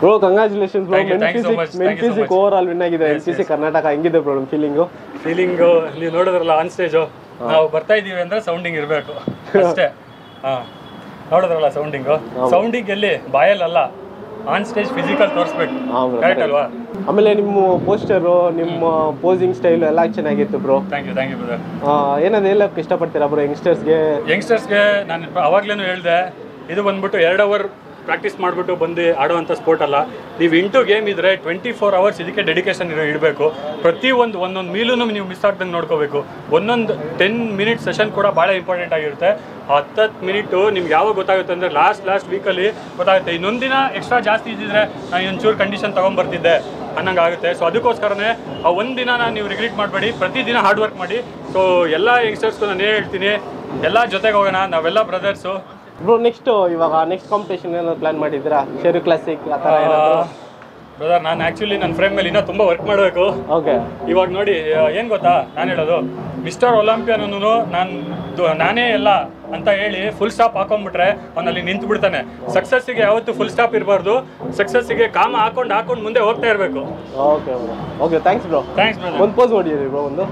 Bro congratulations bro. Men physique overall win ಆಗಿದೆ MCC Karnataka. ಹೆಂಗಿದೆ bro ನಿಮ್ಮ ಫೀಲಿಂಗು? ನೀವು ನೋಡಿದ್ರಲ್ಲ ಆನ್ ಸ್ಟೇಜು, ನಾವು ಬರ್ತಾ ಇದೀವಿ ಅಂದ್ರೆ ಸೌಂಡಿಂಗ್ ಇರಬೇಕು ಅಷ್ಟೇ. ನೋಡಿದ್ರಲ್ಲ ಸೌಂಡಿಂಗ್ ಎಲ್ಲಿ ಬಾಯಲ್ಲ, ಆನ್ ಸ್ಟೇಜ್ ಫಿಸಿಕಲ್ ತೋರಿಸ್ಬೇಕು, ಕರೆಕ್ಟ್ ಅಲ್ವಾ? ಆಮೇಲೆ ನಿಮ್ಮ ಪೋಸ್ಟರು, ನಿಮ್ಮ ಪೋಸಿಂಗ್ ಸ್ಟೈಲ್ ಎಲ್ಲ ಚೆನ್ನಾಗಿತ್ತು ಬ್ರೋ. Thank you brother. ಏನಾದ್ರು ಹೇಳಕ್ಕೆ ಇಷ್ಟಪಡ್ತೀರಾ ಬ್ರೋ ಯಂಗ್ಸ್ಟರ್ಸ್ಗೆ? ನಾನು ಅವಾಗ್ಲೇನು ಹೇಳಿದೆ, ಇದು ಬಂದ್ಬಿಟ್ಟು 2 ಅವರ್ ಪ್ರಾಕ್ಟೀಸ್ ಮಾಡಿಬಿಟ್ಟು ಬಂದು ಆಡುವಂಥ ಸ್ಪೋರ್ಟ್ ಅಲ್ಲ. ನೀವು ಇಂಟು ಗೇಮ್ ಇದ್ದರೆ 24 ಅವರ್ಸ್ ಇದಕ್ಕೆ ಡೆಡಿಕೇಶನ್ ಇಡಬೇಕು. ಒಂದೊಂದು ಮೀಲೂ ನೀವು ಮಿಸ್ ಆಗ್ದಂಗೆ ನೋಡ್ಕೋಬೇಕು. ಒಂದೊಂದು 10 ಮಿನಿಟ್ ಸೆಷನ್ ಕೂಡ ಭಾಳ ಇಂಪಾರ್ಟೆಂಟ್ ಆಗಿರುತ್ತೆ. 10 ಮಿನಿಟು ನಿಮ್ಗೆ ಯಾವಾಗ ಗೊತ್ತಾಗುತ್ತೆ ಅಂದರೆ ಲಾಸ್ಟ್ ವೀಕಲ್ಲಿ ಗೊತ್ತಾಗುತ್ತೆ. ಇನ್ನೊಂದು ದಿನ ಎಕ್ಸ್ಟ್ರಾ ಜಾಸ್ತಿ ಇದ್ದಿದ್ರೆ ನಾನು ಒಂಚೂರು ಕಂಡೀಷನ್ ತೊಗೊಂಬರ್ತಿದ್ದೆ ಅನ್ನಂಗೆ ಆಗುತ್ತೆ. ಸೊ ಅದಕ್ಕೋಸ್ಕರನೇ ಆ ಒಂದು ದಿನ ನೀವು ರಿಗ್ರೆಟ್ ಮಾಡಬೇಡಿ, ಪ್ರತಿದಿನ ಹಾರ್ಡ್ ವರ್ಕ್ ಮಾಡಿ. ಸೊ ಎಲ್ಲ ಯಂಗ್ಸ್ಟರ್ಸ್ಗೂ ನಾನು ಹೇಳ್ತೀನಿ, ಎಲ್ಲ ಜೊತೆಗೆ ಹೋಗೋಣ, ನಾವೆಲ್ಲ ಬ್ರದರ್ಸು. ಬ್ರೋ ನೆಕ್ಸ್ಟ್ ಕಾಂಪಿಟೇಷನ್ ಏನಾದ್ರು ಪ್ಲಾನ್ ಮಾಡಿದ್ದೀರಾ? ಶೇರು ಕ್ಲಾಸಿಕ್ ಆ ಥರ ಏನಾದರೂ? ಬ್ರದರ್ ನಾನು ಆ್ಯಕ್ಚುಲಿ ನನ್ನ ಫ್ರೇಮ್ ಮೇಲೆ ಇನ್ನೂ ತುಂಬ ವರ್ಕ್ ಮಾಡಬೇಕು. ಓಕೆ. ಇವಾಗ ನೋಡಿ ಏನು ಗೊತ್ತಾ ನಾನು ಹೇಳೋದು, ಮಿಸ್ಟರ್ ಒಲಿಂಪಿಯನೂ ನಾನೇ ಎಲ್ಲ ಅಂತ ಹೇಳಿ ಫುಲ್ ಸ್ಟಾಪ್ ಹಾಕೊಂಡ್ಬಿಟ್ರೆ ಅವನಲ್ಲಿ ನಿಂತು ಬಿಡ್ತಾನೆ. ಸಕ್ಸಸ್ಸಿಗೆ ಯಾವತ್ತೂ ಫುಲ್ ಸ್ಟಾಪ್ ಇರಬಾರ್ದು. ಸಕ್ಸಸ್ಸಿಗೆ ಕಾಮ ಹಾಕೊಂಡು ಮುಂದೆ ಹೋಗ್ತಾ ಇರಬೇಕು. Okay bro. Okay, thanks bro. Thanks bro. ಒಂದು ಪೋಸ್ ಹೊಡಿಯಿರಿ ಬ್ರೋ ಒಂದು.